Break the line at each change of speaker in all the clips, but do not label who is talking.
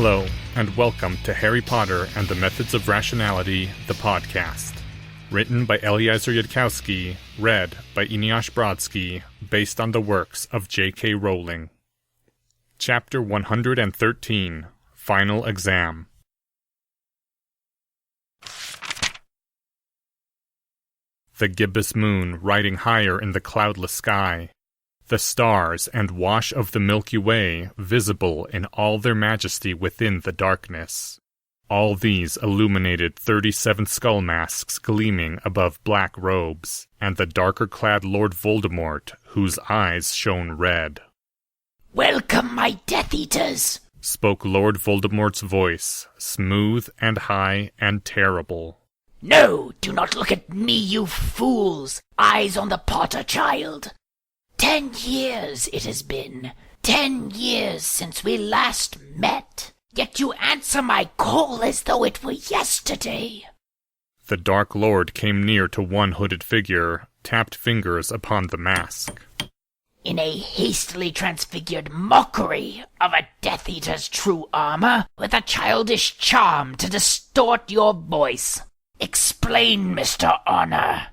Hello, and welcome to Harry Potter and the Methods of Rationality, the podcast. Written by Eliezer Yudkowsky, read by Eneasz Brodsky, based on the works of J.K. Rowling. Chapter 113, Final Exam. The gibbous moon riding higher in the cloudless sky, the stars and wash of the Milky Way visible in all their majesty within the darkness. All these illuminated 37 skull masks gleaming above black robes, and the darker-clad Lord Voldemort, whose eyes shone red.
"Welcome, my Death Eaters,"
spoke Lord Voldemort's voice, smooth and high and terrible.
"No, do not look at me, you fools! Eyes on the Potter child! 10 years it has been. 10 years since we last met. Yet you answer my call as though it were yesterday."
The Dark Lord came near to one hooded figure, tapped fingers upon the mask.
"In a hastily transfigured mockery of a Death Eater's true armor, with a childish charm to distort your voice. Explain, Mr. Honor."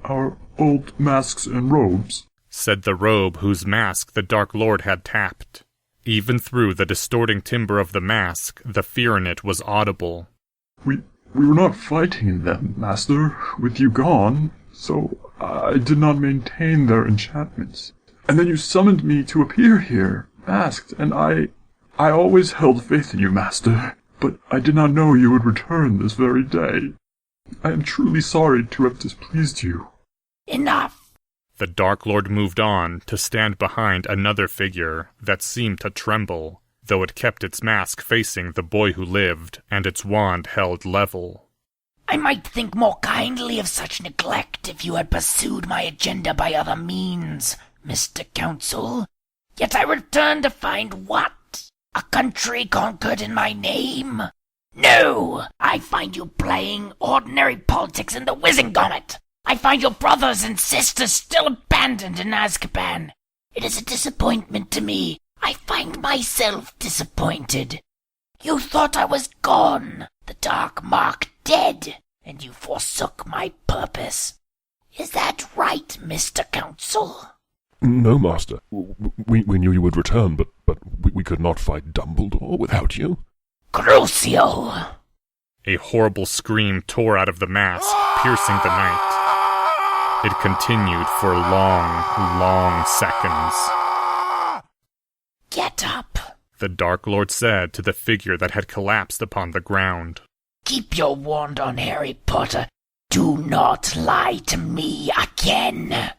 "Our old masks and robes,"
said the robe whose mask the Dark Lord had tapped. Even through the distorting timbre of the mask, the fear in it was audible.
We were not fighting in them, Master, with you gone, so I did not maintain their enchantments. And then you summoned me to appear here, masked, and I always held faith in you, Master, but I did not know you would return this very day. I am truly sorry to have displeased you."
"Enough!"
The Dark Lord moved on to stand behind another figure that seemed to tremble, though it kept its mask facing the boy who lived, and its wand held level.
"I might think more kindly of such neglect if you had pursued my agenda by other means, Mr. Counsel. Yet I return to find what? A country conquered in my name? No! I find you playing ordinary politics in the Wizengamot. I find your brothers and sisters still abandoned in Azkaban. It is a disappointment to me. I find myself disappointed. You thought I was gone, the Dark Mark dead, and you forsook my purpose. Is that right, Mr. Counsel?"
"No, Master. We knew you would return, but we could not fight Dumbledore without you."
"Crucio!"
A horrible scream tore out of the mask, piercing the night. It continued for long seconds.
"Get up,"
the Dark Lord said to the figure that had collapsed upon the ground.
"Keep your wand on, Harry Potter. Do not lie to me again."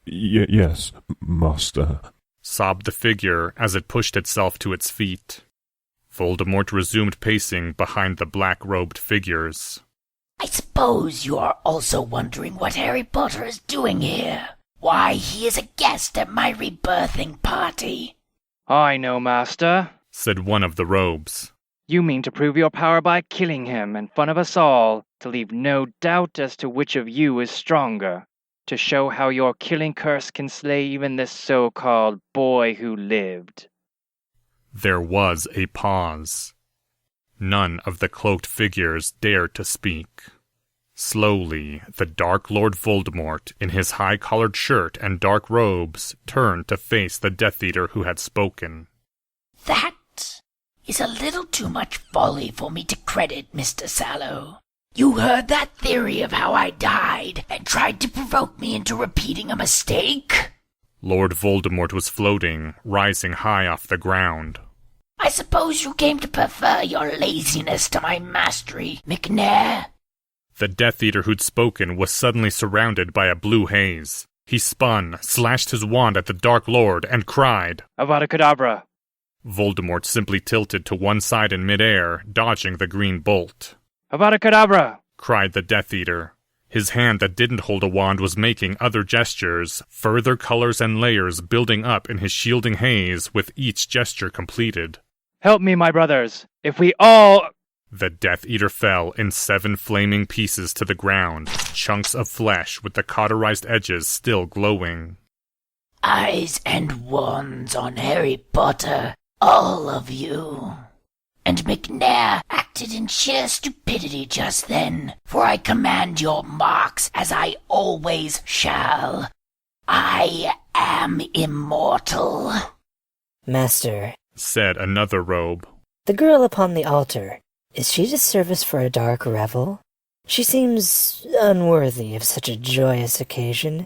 Yes, Master,"
sobbed the figure as it pushed itself to its feet. Voldemort resumed pacing behind the black-robed figures.
"I suppose you are also wondering what Harry Potter is doing here. Why he is a guest at my rebirthing party."
"I know, Master,"
said one of the robes.
"You mean to prove your power by killing him in front of us all, to leave no doubt as to which of you is stronger, to show how your killing curse can slay even this so-called boy who lived."
There was a pause. None of the cloaked figures dared to speak. Slowly, the Dark Lord Voldemort, in his high-collared shirt and dark robes, turned to face the Death Eater who had spoken.
"That is a little too much folly for me to credit, Mr. Sallow. You heard that theory of how I died and tried to provoke me into repeating a mistake?"
Lord Voldemort was floating, rising high off the ground.
"I suppose you came to prefer your laziness to my mastery, McNair."
The Death Eater who'd spoken was suddenly surrounded by a blue haze. He spun, slashed his wand at the Dark Lord, and cried,
"Avada Kedavra!"
Voldemort simply tilted to one side in midair, dodging the green bolt.
"Avada Kedavra!"
cried the Death Eater. His hand that didn't hold a wand was making other gestures, further colors and layers building up in his shielding haze with each gesture completed.
"Help me, my brothers! If we all—"
The Death Eater fell in 7 flaming pieces to the ground, chunks of flesh with the cauterized edges still glowing.
"Eyes and wands on Harry Potter, all of you. and McNair acted in sheer stupidity just then, for I command your marks as I always shall. I am immortal.
Master,
said another robe.
the girl upon the altar, is she to service for a dark revel? She seems unworthy of such a joyous occasion.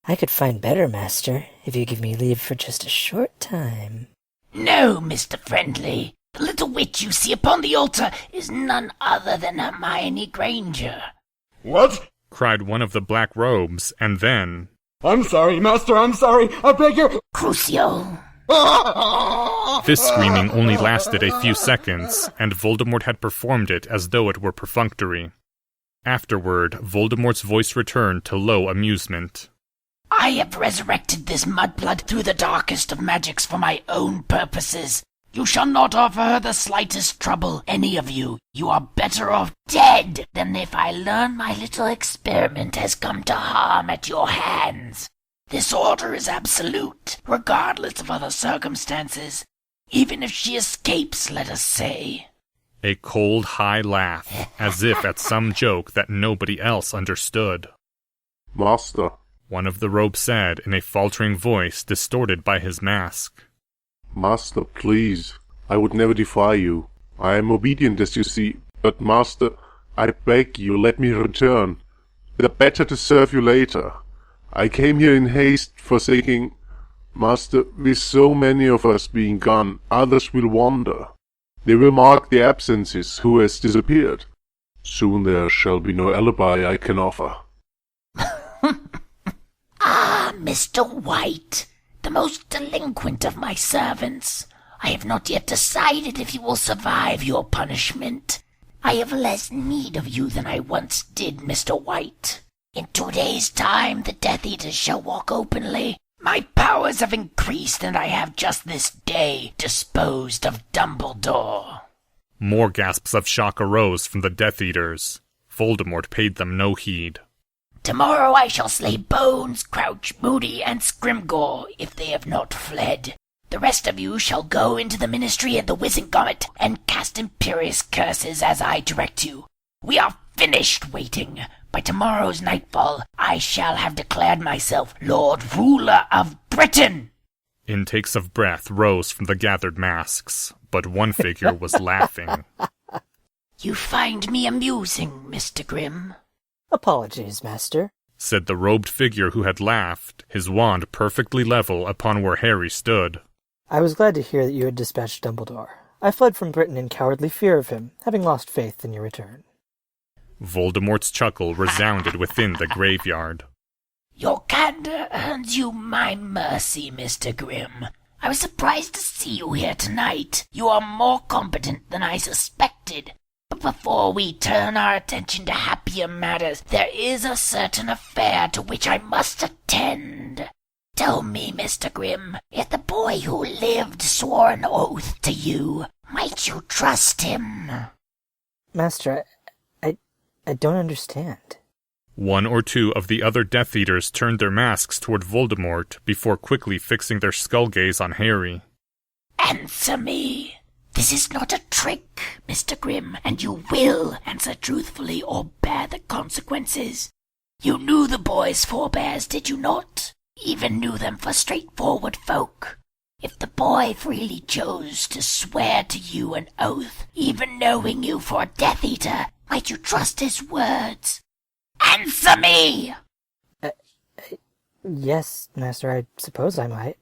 I could find better, Master, if you give me leave for just a short time.
No, Mr. Friendly. The little witch you see upon the altar is none other than Hermione Granger.
What?
Cried one of the black robes, and then...
I'm sorry, Master, I'm sorry. I beg you.
Crucio.
This screaming only lasted a few seconds, and Voldemort had performed it as though it were perfunctory. Afterward, Voldemort's voice returned to low amusement.
I have resurrected this mudblood through the darkest of magics for my own purposes. You shall not offer her the slightest trouble, any of you. You are better off dead than if I learn my little experiment has come to harm at your hands. This order is absolute, regardless of other circumstances. Even if she escapes, let us say.
A cold, high laugh, as if at some joke that nobody else understood.
Master,
one of the robes said in a faltering voice distorted by his mask.
Master, please, I would never defy you. I am obedient, as you see, but Master, I beg you, let me return. The better to serve you later. I came here in haste, forsaking... Master, with so many of us being gone, others will wander. They will mark the absences, who has disappeared. Soon there shall be no alibi I can offer.
Ah, Mr. White, the most delinquent of my servants. I have not yet decided if you will survive your punishment. I have less need of you than I once did, Mr. White. In 2 days' time, the Death Eaters shall walk openly. My powers have increased, and I have just this day disposed of Dumbledore.
More gasps of shock arose from the Death Eaters. Voldemort paid them no heed.
Tomorrow I shall slay Bones, Crouch, Moody, and Scrimgeour, if they have not fled. The rest of you shall go into the Ministry of the Wizengamot and cast imperious curses as I direct you. We are finished waiting. By tomorrow's nightfall, I shall have declared myself Lord Ruler of Britain.
Intakes of breath rose from the gathered masks, but one figure was laughing.
You find me amusing, Mr. Grimm?
Apologies, Master,
said the robed figure who had laughed, his wand perfectly level upon where Harry stood.
I was glad to hear that you had dispatched Dumbledore. I fled from Britain in cowardly fear of him, having lost faith in your return.
Voldemort's chuckle resounded within the graveyard.
Your candor earns you my mercy, Mr. Grimm. I was surprised to see you here tonight. You are more competent than I suspected. But before we turn our attention to happier matters, there is a certain affair to which I must attend. Tell me, Mr. Grimm, if the boy who lived swore an oath to you, might you trust him?
Master, I don't understand.
One or two of the other Death Eaters turned their masks toward Voldemort before quickly fixing their skull gaze on Harry.
Answer me. This is not a trick, Mr. Grimm, and you will answer truthfully or bear the consequences. You knew the boy's forebears, did you not? Even knew them for straightforward folk. If the boy freely chose to swear to you an oath, even knowing you for a Death Eater, might you trust his words? Answer me!
Yes, Master, I suppose I might.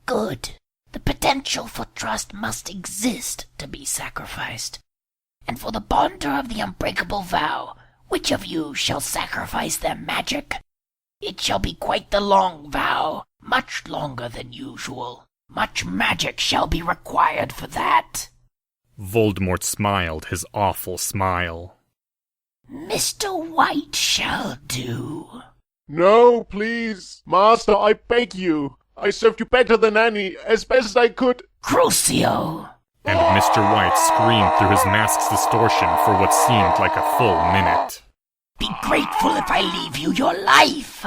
Good. The potential for trust must exist to be sacrificed. And for the bonder of the unbreakable vow, which of you shall sacrifice their magic? It shall be quite the long vow, much longer than usual. Much magic shall be required for that.
Voldemort smiled his awful smile.
Mr. White shall do.
No, please, Master, I beg you. I served you better than any, as best as I could.
Crucio!
And Mr. White screamed through his mask's distortion for what seemed like a full minute.
Be grateful if I leave you your life.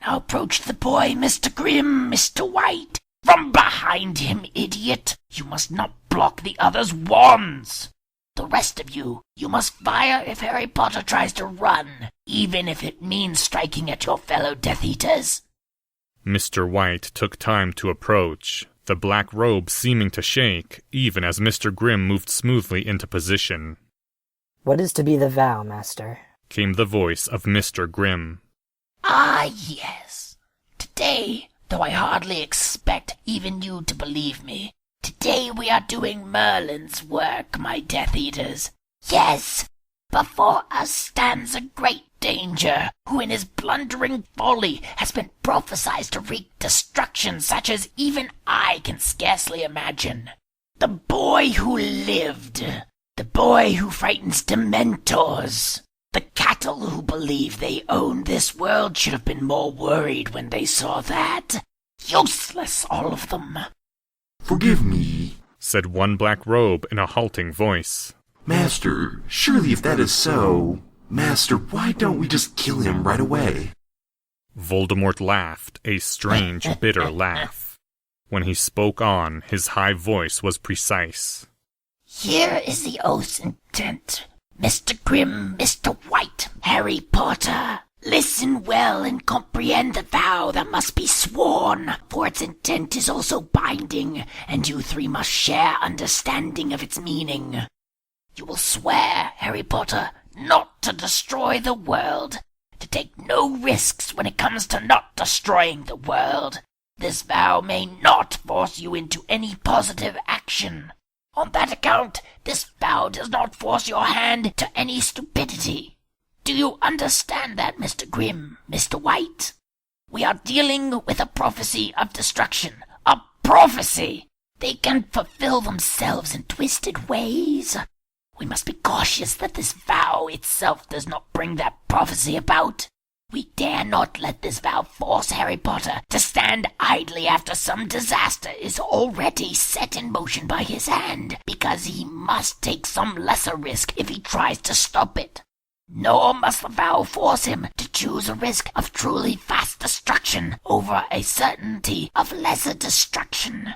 Now approach the boy, Mr. Grimm, Mr. White, From behind him, idiot! You must not block the other's wands! The rest of you must fire if Harry Potter tries to run, even if it means striking at your fellow Death Eaters.
Mr. White took time to approach, the black robe seeming to shake, even as Mr. Grimm moved smoothly into position.
What is to be the vow, Master?
Came the voice of Mr. Grimm.
Ah, yes. Today, though I hardly expect even you to believe me, today we are doing Merlin's work, my Death Eaters. Yes, before us stands a great danger, who in his blundering folly has been prophesied to wreak destruction such as even I can scarcely imagine. The boy who lived. The boy who frightens Dementors. The cattle who believe they own this world should have been more worried when they saw that. Useless, all of them.
Forgive me,
said one black robe in a halting voice.
Master, surely if that is so... Master, why don't we just kill him right away?
Voldemort laughed, a strange, bitter laugh. When he spoke on, his high voice was precise.
Here is the oath's intent. Mr. Grimm, Mr. White, Harry Potter, listen well and comprehend the vow that must be sworn, for its intent is also binding, and you three must share understanding of its meaning. You will swear, Harry Potter, not to destroy the world, to take no risks when it comes to not destroying the world. This vow may not force you into any positive action. On that account, this vow does not force your hand to any stupidity. Do you understand that, Mr. Grimm, Mr. White? We are dealing with a prophecy of destruction. A prophecy! They can fulfill themselves in twisted ways. We must be cautious that this vow itself does not bring that prophecy about. We dare not let this vow force Harry Potter to stand idly after some disaster is already set in motion by his hand, because he must take some lesser risk if he tries to stop it. Nor must the vow force him to choose a risk of truly fast destruction over a certainty of lesser destruction.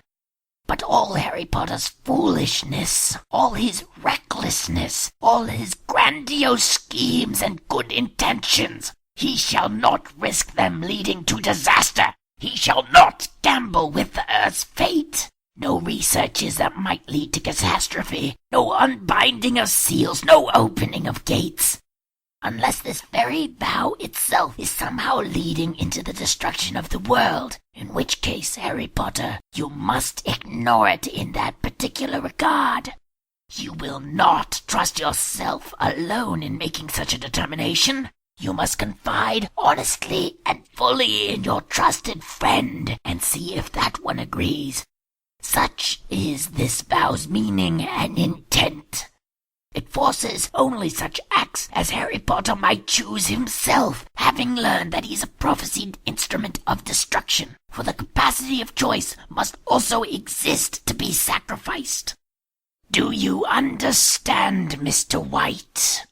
But all Harry Potter's foolishness, all his recklessness, all his grandiose schemes and good intentions, he shall not risk them leading to disaster. He shall not gamble with the Earth's fate. No researches that might lead to catastrophe. No unbinding of seals. No opening of gates. Unless this very vow itself is somehow leading into the destruction of the world, in which case, Harry Potter, you must ignore it in that particular regard. You will not trust yourself alone in making such a determination. You must confide honestly and fully in your trusted friend and see if that one agrees. Such is this vow's meaning and intent. It forces only such acts as Harry Potter might choose himself, having learned that he's a prophesied instrument of destruction, for the capacity of choice must also exist to be sacrificed. Do you understand, Mr. White?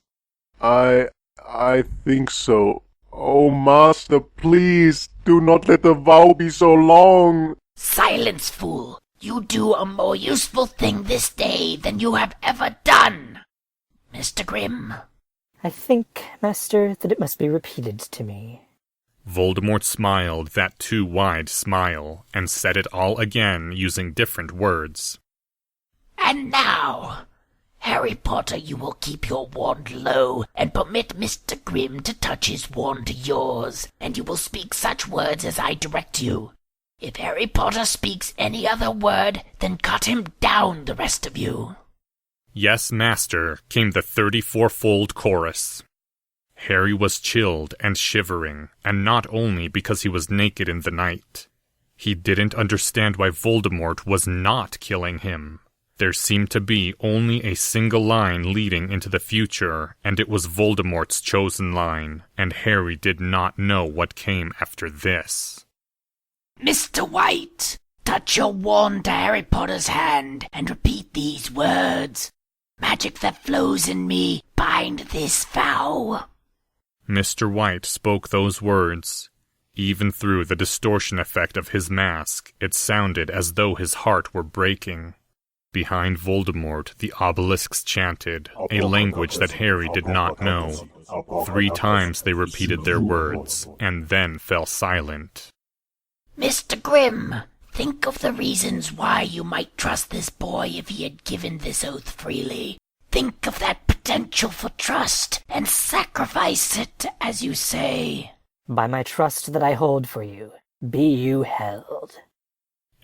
I think so. Oh, Master, please, do not let the vow be so long.
Silence, fool. You do a more useful thing this day than you have ever done. Mr. Grimm?
I think, Master, that it must be repeated to me.
Voldemort smiled that too wide smile, and said it all again using different words.
And now, Harry Potter, you will keep your wand low, and permit Mr. Grimm to touch his wand to yours, and you will speak such words as I direct you. If Harry Potter speaks any other word, then cut him down, the rest of you.
Yes, Master, came the 34-fold chorus. Harry was chilled and shivering, and not only because he was naked in the night. He didn't understand why Voldemort was not killing him. There seemed to be only a single line leading into the future, and it was Voldemort's chosen line, and Harry did not know what came after this.
Mr. White, touch your wand to Harry Potter's hand and repeat these words. Magic that flows in me, bind this vow.
Mr. White spoke those words. Even through the distortion effect of his mask, it sounded as though his heart were breaking. Behind Voldemort, the obelisks chanted, a language that Harry did not know. 3 times they repeated their words, and then fell silent.
Mr. Grimm, think of the reasons why you might trust this boy if he had given this oath freely. Think of that potential for trust, and sacrifice it, as you say.
By my trust that I hold for you, be you held.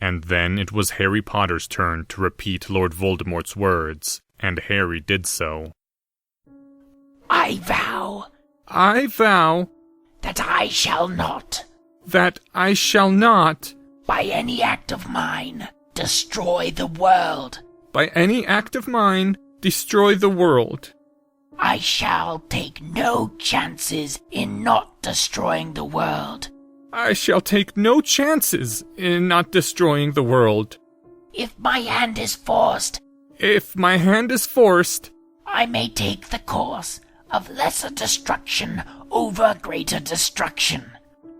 And then it was Harry Potter's turn to repeat Lord Voldemort's words, and Harry did so.
I vow.
I vow.
That I shall not.
That I shall not.
By any act of mine, destroy the world.
By any act of mine, destroy the world.
I shall take no chances in not destroying the world.
I shall take no chances in not destroying the world.
If my hand is forced,
If my hand is forced,
I may take the course of lesser destruction over greater destruction.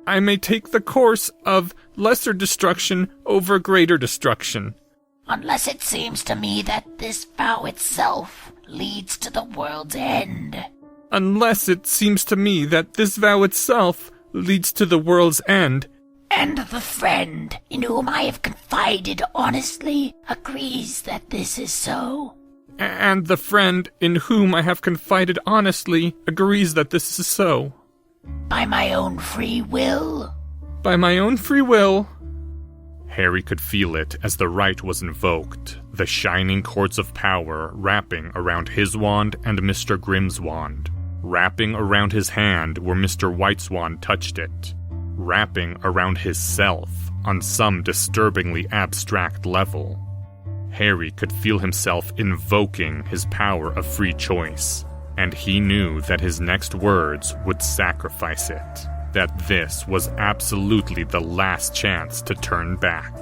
I may take the course of lesser destruction over greater destruction.
Unless it seems to me that this vow itself leads to the world's end.
Unless it seems to me that this vow itself leads to the world's end.
And the friend in whom I have confided honestly agrees that this is so.
And the friend in whom I have confided honestly agrees that this is so.
By my own free will.
By my own free will. Harry could feel it as the rite was invoked, the shining cords of power wrapping around his wand and Mr. Grimm's wand, wrapping around his hand where Mr. White's wand touched it, wrapping around his self on some disturbingly abstract level. Harry could feel himself invoking his power of free choice, and he knew that his next words would sacrifice it. That this was absolutely the last chance to turn back.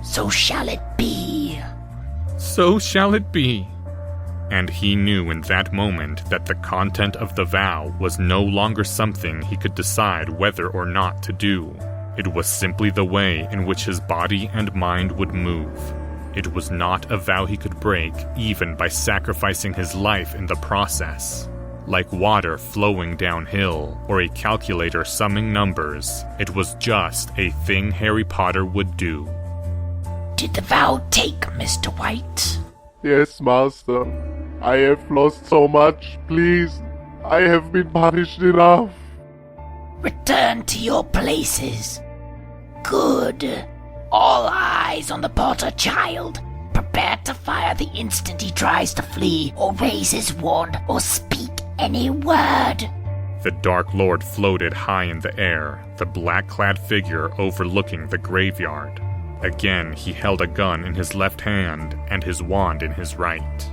So shall it be.
So shall it be. And he knew in that moment that the content of the vow was no longer something he could decide whether or not to do. It was simply the way in which his body and mind would move. It was not a vow he could break, even by sacrificing his life in the process. Like water flowing downhill, or a calculator summing numbers, it was just a thing Harry Potter would do.
Did the vow take, Mr. White?
Yes, Master. I have lost so much. Please, I have been punished enough.
Return to your places. Good. All eyes on the Potter child. Prepare to fire the instant he tries to flee, or raise his wand, or speak any word.
The Dark Lord floated high in the air, the black-clad figure overlooking the graveyard. Again, he held a gun in his left hand and his wand in his right.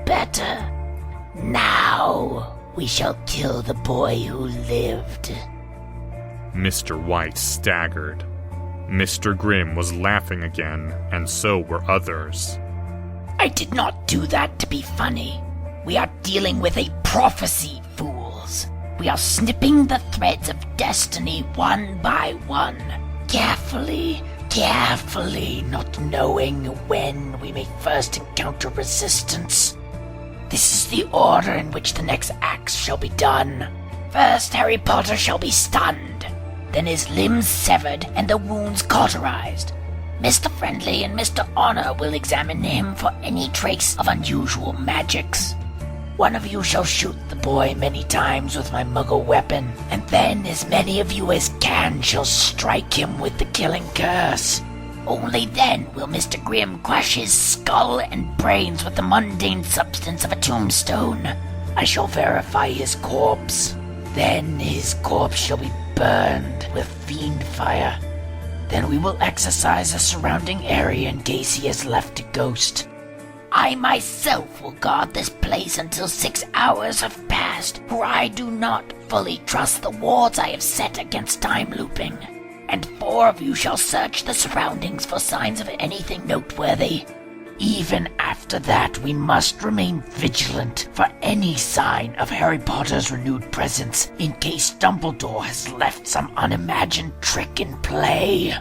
Better. Now we shall kill the boy who lived.
Mr. White staggered. Mr. Grimm was laughing again, and so were others.
I did not do that to be funny. We are dealing with a prophecy, fools. We are snipping the threads of destiny one by one. Carefully, not knowing when we may first encounter resistance. This is the order in which the next acts shall be done. First, Harry Potter shall be stunned. Then his limbs severed and the wounds cauterized. Mr. Friendly and Mr. Honor will examine him for any trace of unusual magics. One of you shall shoot the boy many times with my muggle weapon, and then as many of you as can shall strike him with the killing curse. Only then will Mr. Grimm crush his skull and brains with the mundane substance of a tombstone. I shall verify his corpse. Then his corpse shall be burned with fiend fire. Then we will exorcise the surrounding area in case he has left a ghost. I myself will guard this place until 6 hours have passed, for I do not fully trust the wards I have set against time looping. And 4 of you shall search the surroundings for signs of anything noteworthy. Even after that, we must remain vigilant for any sign of Harry Potter's renewed presence in case Dumbledore has left some unimagined trick in play.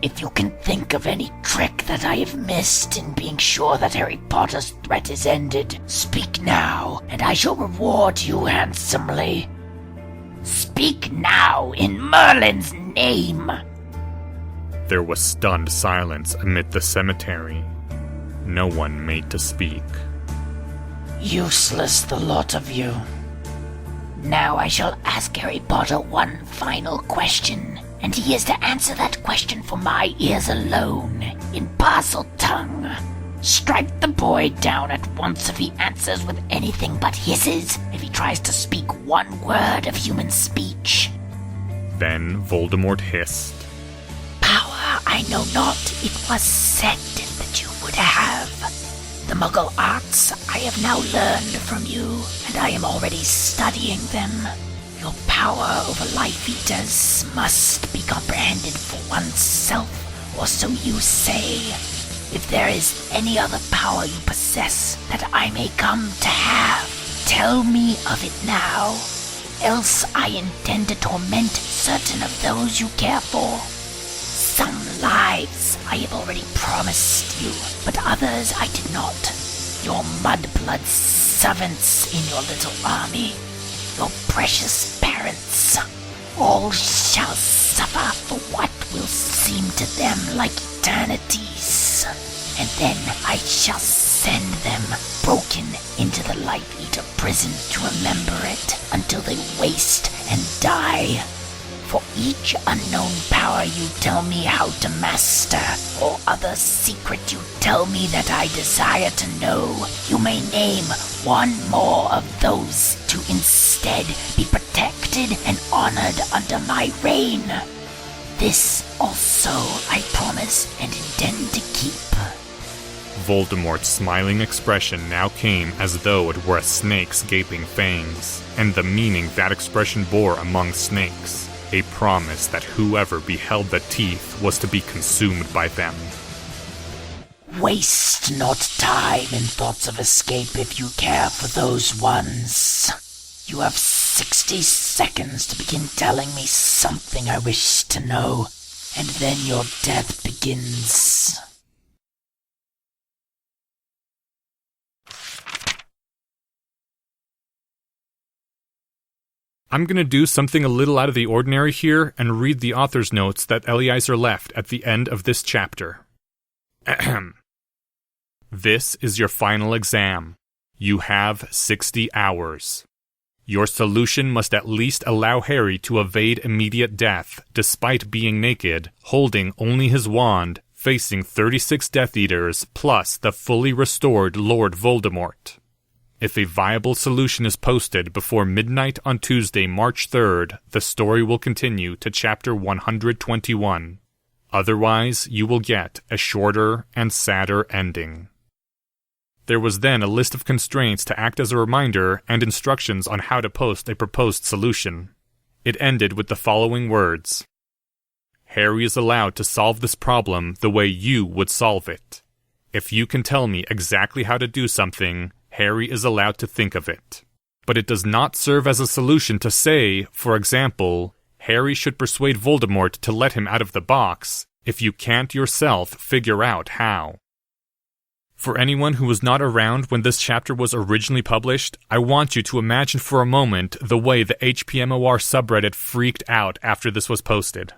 If you can think of any trick that I have missed in being sure that Harry Potter's threat is ended, speak now, and I shall reward you handsomely. Speak now, in Merlin's name!
There was stunned silence amid the cemetery. No one made to speak.
Useless, the lot of you. Now I shall ask Harry Potter one final question, and he is to answer that question for my ears alone, in Parseltongue. Strike the boy down at once if he answers with anything but hisses, if he tries to speak one word of human speech.
Then Voldemort hissed.
Power I know not, it was said that you would have. The Muggle arts I have now learned from you, and I am already studying them. Your power over Life Eaters must be comprehended for oneself, or so you say. If there is any other power you possess that I may come to have, tell me of it now. Else I intend to torment certain of those you care for. Some lives I have already promised you, but others I did not. Your mudblood servants in your little army, your precious parents, all shall suffer for what will seem to them like eternities. And then I shall send them broken into the Life Eater prison to remember it until they waste and die. For each unknown power you tell me how to master, or other secret you tell me that I desire to know, you may name one more of those to instead be protected and honored under my reign. This also I promise and intend to keep.
Voldemort's smiling expression now came as though it were a snake's gaping fangs, and the meaning that expression bore among snakes. A promise that whoever beheld the teeth was to be consumed by them.
Waste not time in thoughts of escape if you care for those ones. You have 60 seconds to begin telling me something I wish to know, and then your death begins.
I'm going to do something a little out of the ordinary here and read the author's notes that Eliezer left at the end of this chapter. Ahem. This is your final exam. You have 60 hours. Your solution must at least allow Harry to evade immediate death, despite being naked, holding only his wand, facing 36 Death Eaters, plus the fully restored Lord Voldemort. If a viable solution is posted before midnight on Tuesday, March 3rd, the story will continue to chapter 121. Otherwise, you will get a shorter and sadder ending. There was then a list of constraints to act as a reminder and instructions on how to post a proposed solution. It ended with the following words. Harry is allowed to solve this problem the way you would solve it. If you can tell me exactly how to do something, Harry is allowed to think of it. But it does not serve as a solution to say, for example, Harry should persuade Voldemort to let him out of the box, if you can't yourself figure out how. For anyone who was not around when this chapter was originally published, I want you to imagine for a moment the way the HPMOR subreddit freaked out after this was posted.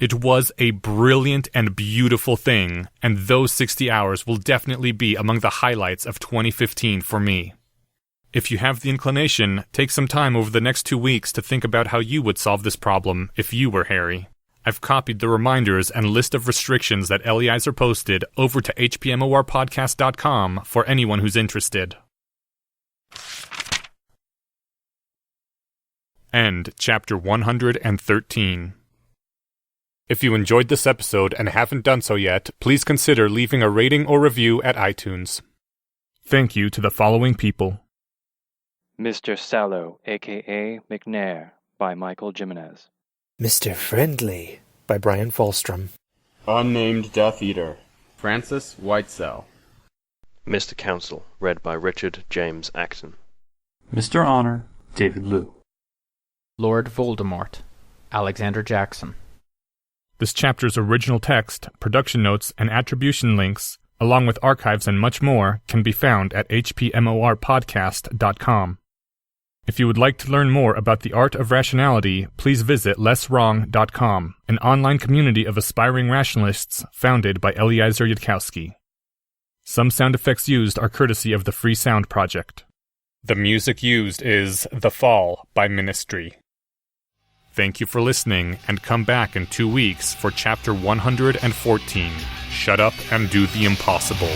It was a brilliant and beautiful thing, and those 60 hours will definitely be among the highlights of 2015 for me. If you have the inclination, take some time over the next 2 weeks to think about how you would solve this problem if you were Harry. I've copied the reminders and list of restrictions that Eliezer posted over to hpmorpodcast.com for anyone who's interested. End chapter 113. If you enjoyed this episode and haven't done so yet, please consider leaving a rating or review at iTunes. Thank you to the following people.
Mr. Sallow, a.k.a. McNair, by Michael Jimenez.
Mr. Friendly, by Brian Falstrom.
Unnamed Death Eater, Francis Whitesell. Mr. Counsel, read by Richard James Acton.
Mr. Honor, David Liu.
Lord Voldemort, Alexander Jackson.
This chapter's original text, production notes, and attribution links, along with archives and much more, can be found at hpmorpodcast.com. If you would like to learn more about the art of rationality, please visit lesswrong.com, an online community of aspiring rationalists founded by Eliezer Yudkowsky. Some sound effects used are courtesy of the Free Sound Project. The music used is The Fall by Ministry. Thank you for listening, and come back in 2 weeks for Chapter 114, Shut Up and Do the Impossible.